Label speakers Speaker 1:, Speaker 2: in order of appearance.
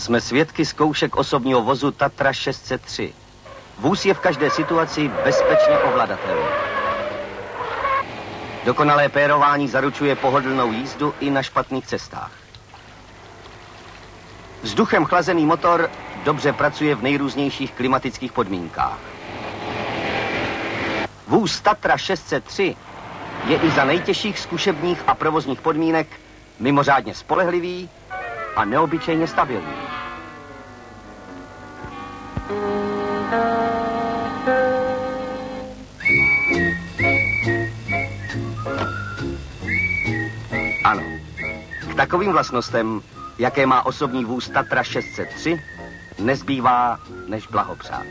Speaker 1: Jsme svědky zkoušek osobního vozu Tatra 603. Vůz je v každé situaci bezpečně ovladatelný. Dokonalé pérování zaručuje pohodlnou jízdu i na špatných cestách. Vzduchem chlazený motor dobře pracuje v nejrůznějších klimatických podmínkách. Vůz Tatra 603 je i za nejtěžších zkušebních a provozních podmínek mimořádně spolehlivý a neobyčejně stabilní. Ano, k takovým vlastnostem, jaké má osobní vůz Tatra 603, nezbývá než blahopřát.